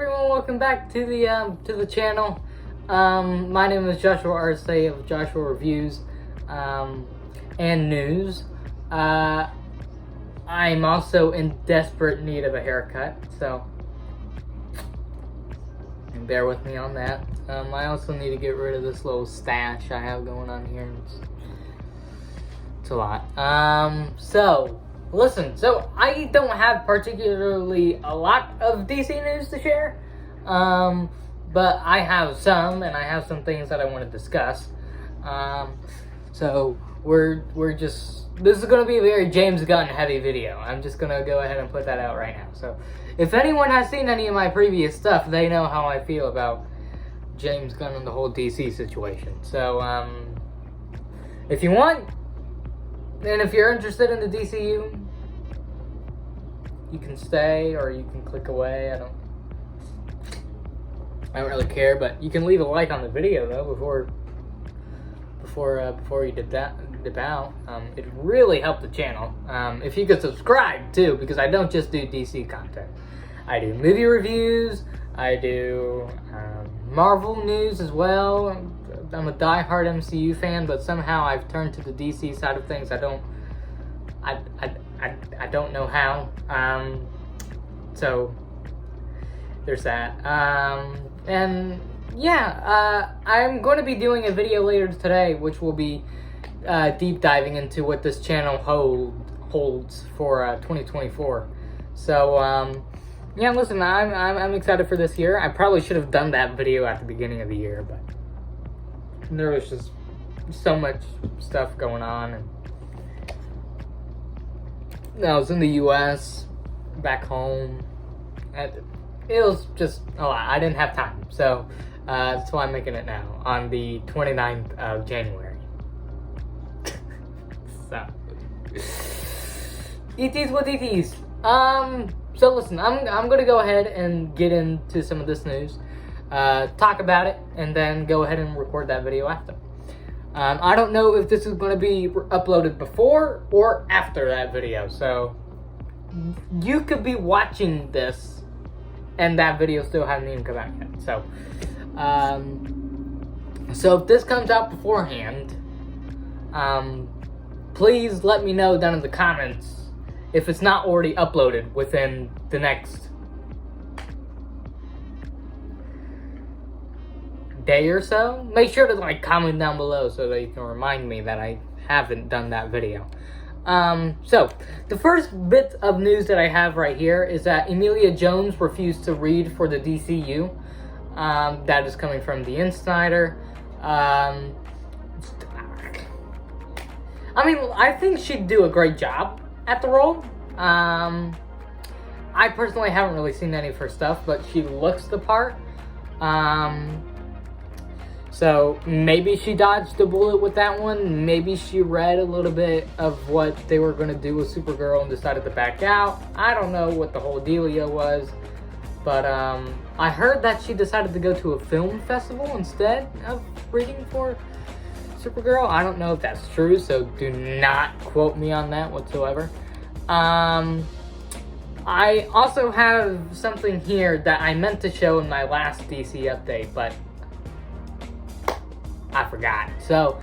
everyone? Welcome back to the channel. My name is Joshua Arce of Joshua Reviews and News. I'm also in desperate need of a haircut, so bear with me on that. I also need to get rid of this little stash I have going on here. It's a lot. So I don't have particularly a lot of DC news to share, but I have some, and I have some things that I want to discuss. So this is going to be a very James Gunn heavy video. I'm just going to go ahead and put that out right now. So if anyone has seen any of my previous stuff, they know how I feel about James Gunn and the whole DC situation. So if you want, and if you're interested in the DCU, you can stay or you can click away. I don't really care, but you can leave a like on the video though before you dip out. It really helped the channel. If you could subscribe too, because I don't just do DC content. I do movie reviews. I do Marvel news as well. I'm a die-hard MCU fan, but somehow I've turned to the DC side of things. I don't know how. So there's that. And yeah, I'm going to be doing a video later today, which will be deep diving into what this channel holds for 2024. So yeah, listen, I'm excited for this year. I probably should have done that video at the beginning of the year, but there was just so much stuff going on, and I was in the U.S., back home, and it was just a lot. I didn't have time, so that's why I'm making it now, on the 29th of January. So, ETs with ETs. So listen, I'm gonna go ahead and get into some of this news, talk about it, and then go ahead and record that video after. I don't know if this is going to be uploaded before or after that video, so you could be watching this and that video still hasn't even come out yet. So if this comes out beforehand, please let me know down in the comments if it's not already uploaded within the next day or so. Make sure to comment down below so that you can remind me that I haven't done that video. So the first bit of news that I have right here is that Emilia Jones refused to read for the DCU. That is coming from The Insider. I mean, I think she'd do a great job at the role. I personally haven't really seen any of her stuff, but she looks the part. So maybe she dodged a bullet with that one. Maybe she read a little bit of what they were going to do with Supergirl and decided to back out. I don't know what the whole dealio was. But I heard that she decided to go to a film festival instead of reading for Supergirl. I don't know if that's true, so do not quote me on that whatsoever. I also have something here that I meant to show in my last DC update, but I forgot. So,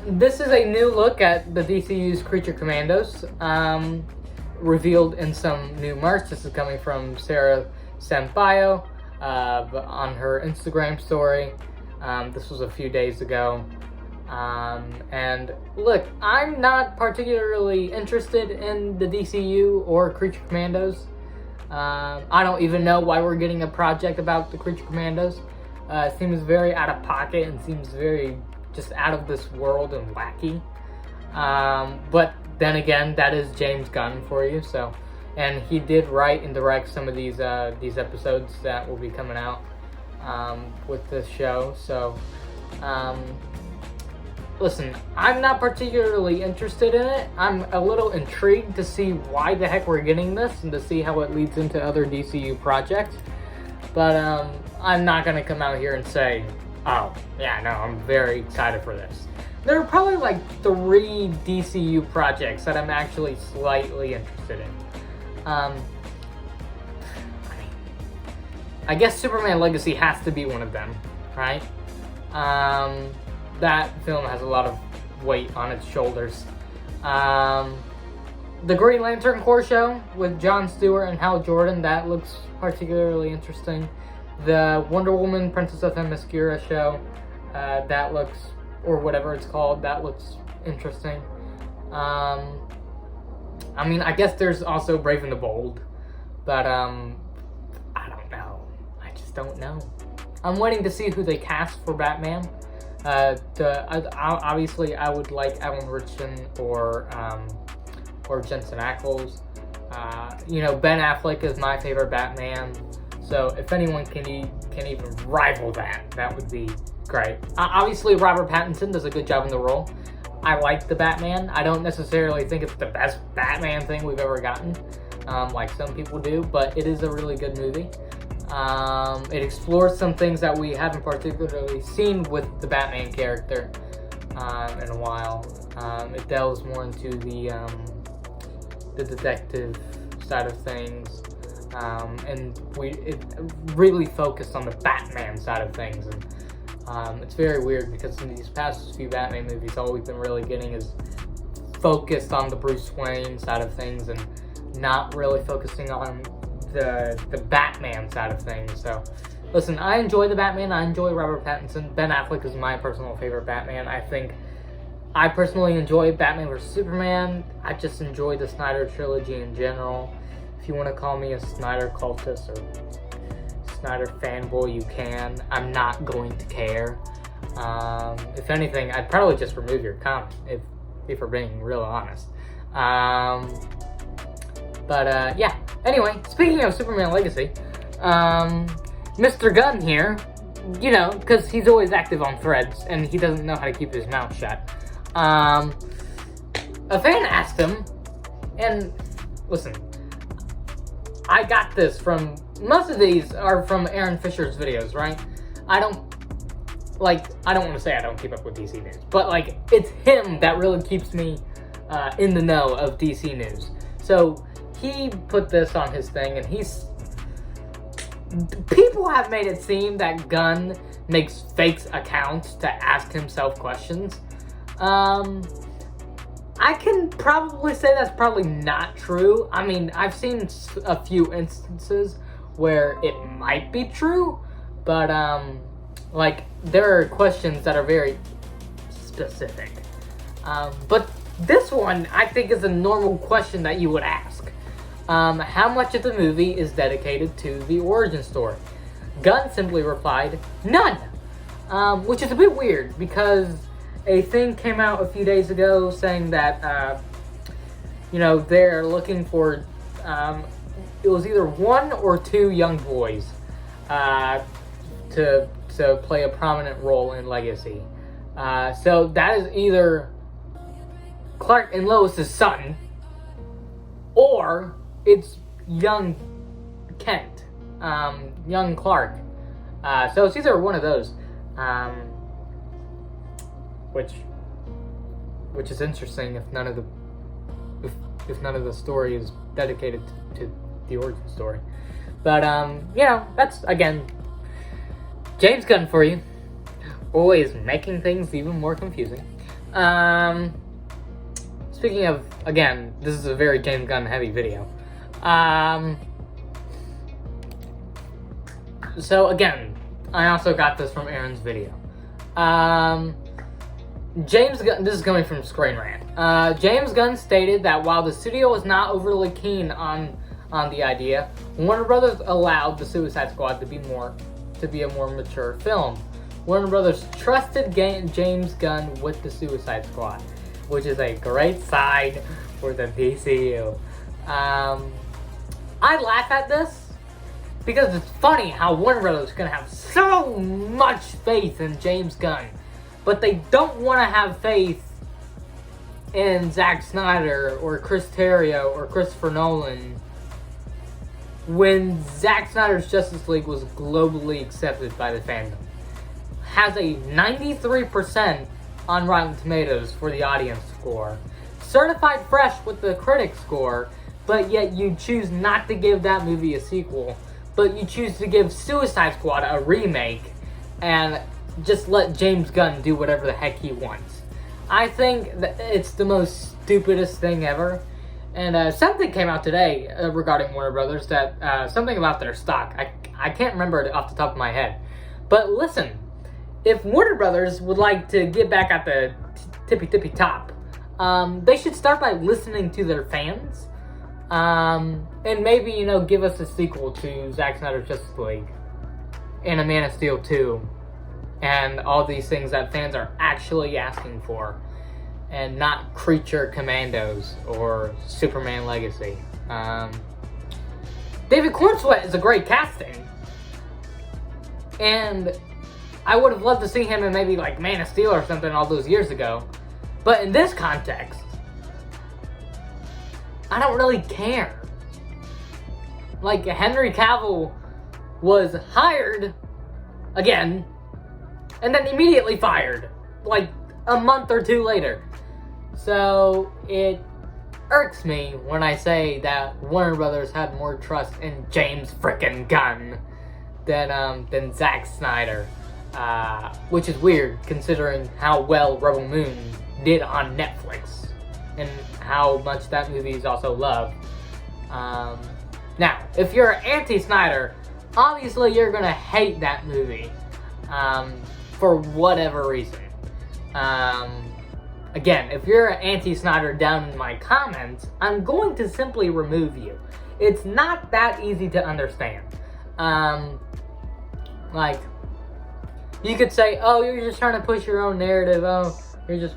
this is a new look at the DCU's Creature Commandos, revealed in some new merch. This is coming from Sarah Sampaio on her Instagram story. This was a few days ago. And look, I'm not particularly interested in the DCU or Creature Commandos. I don't even know why we're getting a project about the Creature Commandos. It seems very out of pocket and seems very just out of this world and wacky. But then again, that is James Gunn for you. So, and he did write and direct some of these episodes that will be coming out with this show. So, listen, I'm not particularly interested in it. I'm a little intrigued to see why the heck we're getting this and to see how it leads into other DCU projects. But I'm not going to come out here and say, oh, yeah, no, I'm very excited for this. There are probably 3 DCU projects that I'm actually slightly interested in. I guess Superman Legacy has to be one of them, right? That film has a lot of weight on its shoulders. The Green Lantern Corps show with Jon Stewart and Hal Jordan, that looks particularly interesting. The Wonder Woman Princess of Themyscira show, that looks, or whatever it's called, that looks interesting. I mean, I guess there's also Brave and the Bold, but I don't know. I just don't know. I'm waiting to see who they cast for Batman. Obviously, I would like Alan Ritchson or Jensen Ackles. Ben Affleck is my favorite Batman. So if anyone can even rival that would be great. Obviously, Robert Pattinson does a good job in the role. I like the Batman. I don't necessarily think it's the best Batman thing we've ever gotten, like some people do, but it is a really good movie. It explores some things that we haven't particularly seen with the Batman character in a while. It delves more into the detective side of things, and it really focused on the Batman side of things. And it's very weird because in these past few Batman movies, all we've been really getting is focused on the Bruce Wayne side of things and not really focusing on the Batman side of things. So, listen, I enjoy the Batman. I enjoy Robert Pattinson. Ben Affleck is my personal favorite Batman. I personally enjoy Batman vs. Superman. I just enjoy the Snyder trilogy in general. If you want to call me a Snyder cultist or Snyder fanboy, you can. I'm not going to care. If anything, I'd probably just remove your comment, if we're being real honest. Yeah. Anyway, speaking of Superman Legacy, Mr. Gunn here, because he's always active on Threads, and he doesn't know how to keep his mouth shut. A fan asked him, and listen, I got this from, most of these are from Aaron Fisher's videos, right? I don't want to say I don't keep up with DC news, but it's him that really keeps me in the know of DC news. So he put this on his thing, and people have made it seem that Gunn makes fake accounts to ask himself questions. I can probably say that's probably not true. I mean, I've seen a few instances where it might be true, but there are questions that are very specific. But this one, I think, is a normal question that you would ask. How much of the movie is dedicated to the origin story? Gunn simply replied, none! Which is a bit weird, because a thing came out a few days ago saying that, they're looking for, it was either 1 or 2 young boys to play a prominent role in Legacy. So that is either Clark and Lois's son, or it's young Kent, young Clark. So it's either one of those. Which is interesting if none of the story is dedicated to the origin story. But that's again James Gunn for you, always making things even more confusing. Speaking of, again, this is a very James Gunn heavy video. So again, I also got this from Aaron's video. James Gunn, this is coming from Screen Rant. James Gunn stated that while the studio was not overly keen on the idea, Warner Brothers allowed The Suicide Squad to be a more mature film. Warner Brothers trusted James Gunn with The Suicide Squad, which is a great sign for the DCU. I laugh at this because it's funny how Warner Brothers can have so much faith in James Gunn, but they don't want to have faith in Zack Snyder or Chris Terrio or Christopher Nolan when Zack Snyder's Justice League was globally accepted by the fandom. Has a 93% on Rotten Tomatoes for the audience score. Certified fresh with the critic score, but yet you choose not to give that movie a sequel but you choose to give Suicide Squad a remake and just let James Gunn do whatever the heck he wants. I think that it's the most stupidest thing ever. And something came out today regarding Warner Brothers, that something about their stock. I can't remember it off the top of my head. But listen, if Warner Brothers would like to get back at the tippy top, they should start by listening to their fans. And maybe, give us a sequel to Zack Snyder's Justice League and a Man of Steel 2 and all these things that fans are actually asking for, and not Creature Commandos or Superman Legacy. David Cornsweet is a great casting, and I would have loved to see him in maybe like Man of Steel or something all those years ago. But in this context, I don't really care. Like, Henry Cavill was hired again, and then immediately fired, like a month or two later. So it irks me when I say that Warner Brothers had more trust in James frickin' Gunn than Zack Snyder, which is weird considering how well Rebel Moon did on Netflix and how much that movie is also loved. Now, if you're anti-Snyder, obviously you're gonna hate that movie for whatever reason. Again, if you're an anti-Snyder down in my comments, I'm going to simply remove you. It's not that easy to understand. Like, you could say, oh, you're just trying to push your own narrative. Oh, you're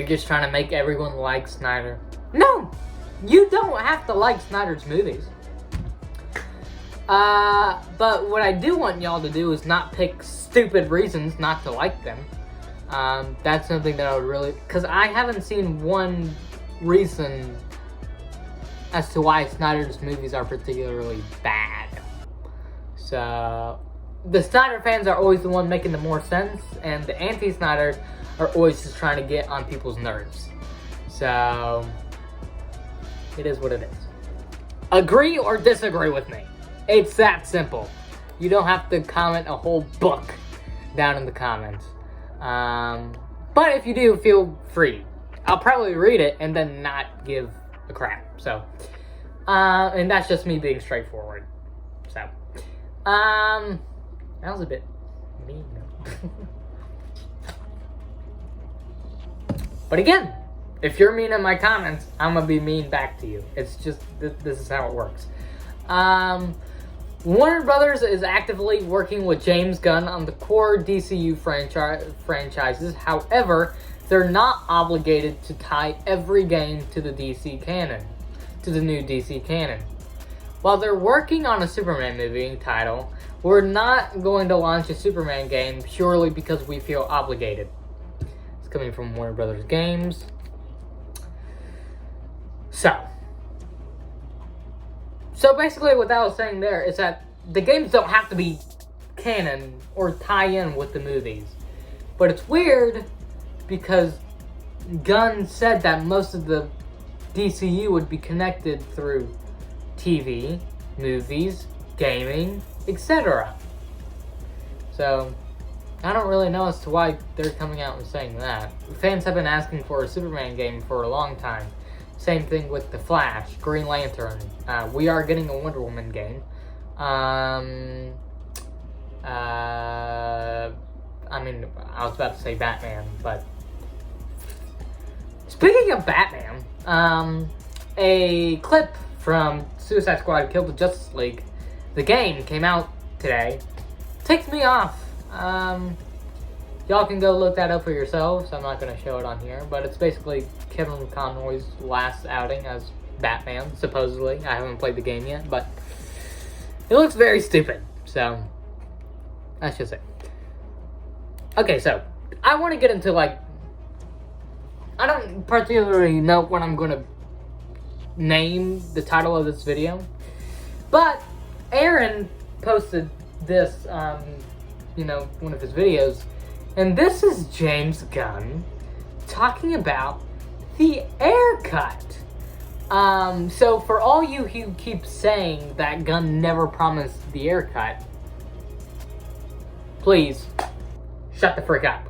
just trying to make everyone like Snyder. No! You don't have to like Snyder's movies. But what I do want y'all to do is not pick stupid reasons not to like them. That's something that I would really... Because I haven't seen one reason as to why Snyder's movies are particularly bad. So, the Snyder fans are always the one making the more sense, and the anti-Snyders are always just trying to get on people's nerves. So, it is what it is. Agree or disagree with me. It's that simple. You don't have to comment a whole book down in the comments. But if you do, feel free. I'll probably read it and then not give a crap. So, and that's just me being straightforward. So, that was a bit mean. But again, if you're mean in my comments, I'm gonna be mean back to you. It's just, this is how it works. Warner Brothers is actively working with James Gunn on the core DCU franchises. However, they're not obligated to tie every game to the DC canon, to the new DC canon. While they're working on a Superman movie title, we're not going to launch a Superman game purely because we feel obligated. It's coming from Warner Brothers Games. So basically what that was saying there is that the games don't have to be canon or tie in with the movies. But it's weird because Gunn said that most of the DCU would be connected through TV, movies, gaming, etc. So, I don't really know as to why they're coming out and saying that. Fans have been asking for a Superman game for a long time. Same thing with The Flash, Green Lantern. We are getting a Wonder Woman game. I mean, I was about to say Batman, but... Speaking of Batman, a clip from Suicide Squad Kill the Justice League, the game, came out today. Ticked me off. Y'all can go look that up for yourselves. I'm not going to show it on here, but it's basically Kevin Conroy's last outing as Batman, supposedly. I haven't played the game yet, but it looks very stupid, so that's just it. Okay, so I want to get into, like, I don't particularly know what I'm going to name the title of this video, but Aaron posted this on, one of his videos, and this is James Gunn talking about the Ayer cut. So for all you who keep saying that Gunn never promised the Ayer cut, please shut the frick up.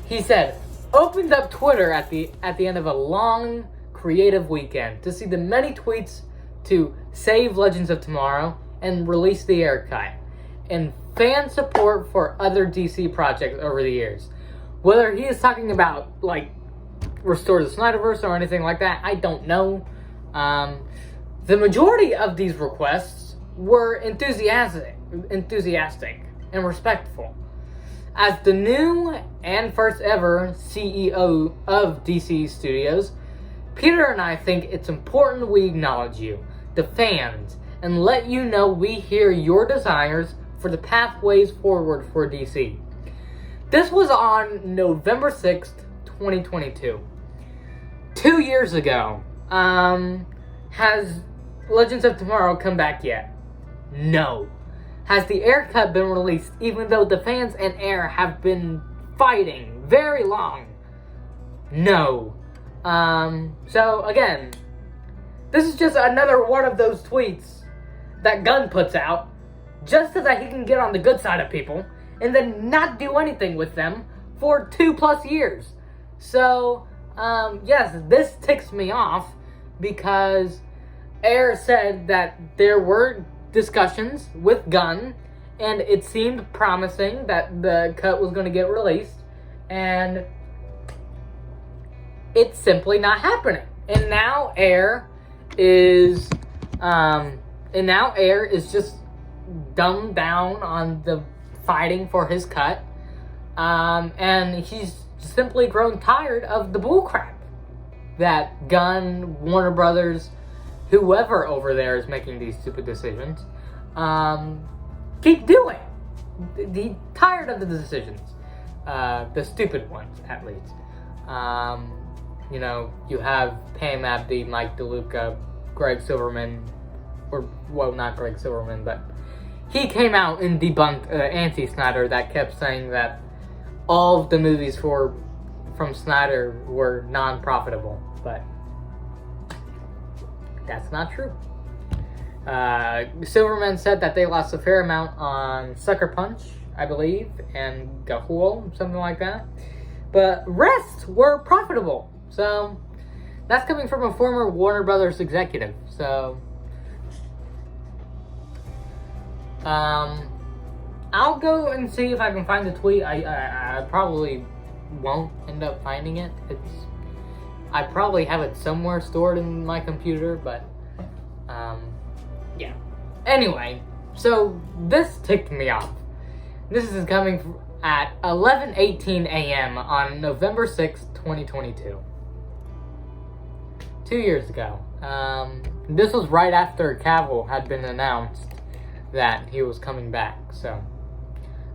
He said, opened up Twitter at the end of a long creative weekend to see the many tweets to save Legends of Tomorrow and release the Ayer cut, and fan support for other DC projects over the years. Whether he is talking about, like, Restore the Snyderverse or anything like that, I don't know. The majority of these requests were enthusiastic and respectful. As the new and first ever CEO of DC Studios, Peter and I think it's important we acknowledge you, the fans, and let you know we hear your desires for the pathways forward for DC. This was on November 6th, 2022. 2 years ago. Has Legends of Tomorrow come back yet? No. Has the Ayer cut been released, even though the fans and Ayer have been fighting very long? No. So again, this is just another one of those tweets that Gunn puts out just so that he can get on the good side of people and then not do anything with them for 2+ years. So, yes, this ticks me off because Ayer said that there were discussions with Gunn, and it seemed promising that the cut was going to get released, and it's simply not happening. And now Ayer is just dumbed down on the fighting for his cut, and he's simply grown tired of the bullcrap that Gunn, Warner Brothers, whoever over there is making these stupid decisions, keep doing. He's tired of the decisions. The stupid ones, at least. You know, you have Pam Abdi, Mike DeLuca, Greg Silverman, not Greg Silverman, but he came out and debunked anti-Snyder that kept saying that all of the movies from Snyder were non-profitable, but that's not true. Silverman said that they lost a fair amount on Sucker Punch, I believe, and Gahul, something like that. But rest were profitable. So that's coming from a former Warner Brothers executive. So I'll go and see if I can find the tweet. I probably won't end up finding it. I probably have it somewhere stored in my computer, but yeah. Anyway, so this ticked me off. This is coming at 11:18 a.m. on November 6th, 2022. 2 years ago. This was right after Cavill had been announced that he was coming back, so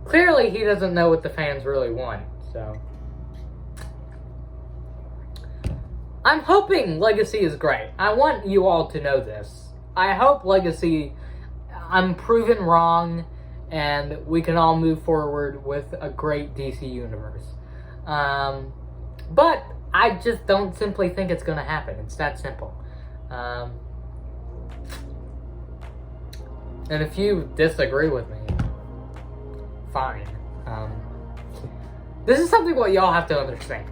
clearly he doesn't know what the fans really want, so I'm hoping Legacy is great. I want you all to know this. I hope Legacy, I'm proven wrong, and we can all move forward with a great DC universe. But I just don't simply think it's going to happen. It's that simple. And if you disagree with me, fine. This is something what y'all have to understand.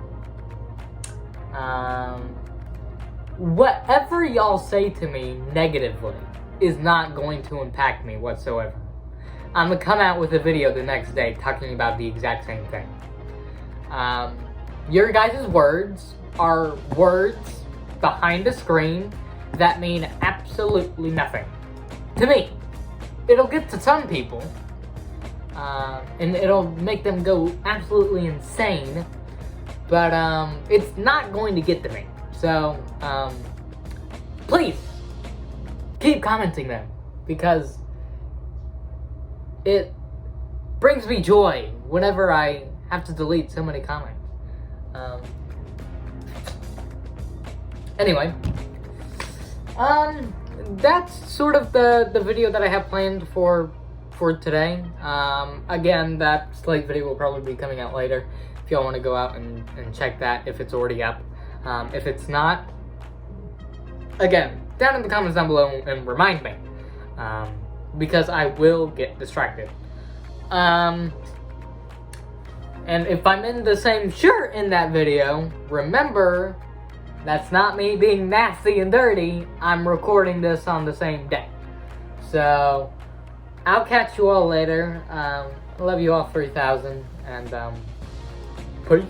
Whatever y'all say to me negatively is not going to impact me whatsoever. I'm going to come out with a video the next day talking about the exact same thing. Your guys' words are words behind a screen that mean absolutely nothing to me. It'll get to some people, and it'll make them go absolutely insane, but it's not going to get to me. So, please, keep commenting them, because it brings me joy whenever I have to delete so many comments. Anyway, that's sort of the video that I have planned for today. Again, that Slate video will probably be coming out later if y'all want to go out and check that if it's already up. If it's not, again, down in the comments down below and remind me. Because I will get distracted. And if I'm in the same shirt in that video, remember, that's not me being nasty and dirty. I'm recording this on the same day. So, I'll catch you all later. I love you all 3,000. And, peace.